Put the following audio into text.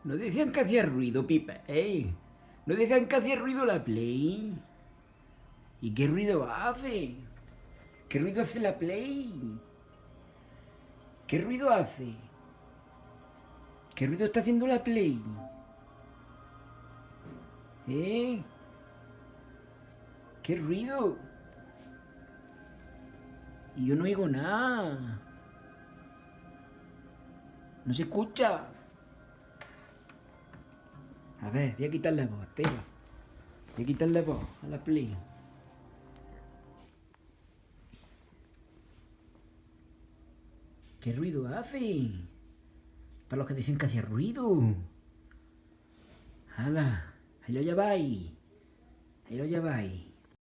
No decían que hacía ruido, Pipa, ¿eh? No decían que hacía ruido la Play. ¿Y qué ruido hace? ¿Qué ruido hace la Play? ¿Qué ruido hace? ¿Qué ruido está haciendo la Play? ¿Eh? ¿Qué ruido? Y yo no oigo nada. No se escucha. A ver, voy a quitar la voz, espera. Voy a quitar la voz a la Play. ¿Qué ruido hace? Para los que dicen que hacía ruido. ¡Hala! Ahí lo lleváis. Ahí lo lleváis.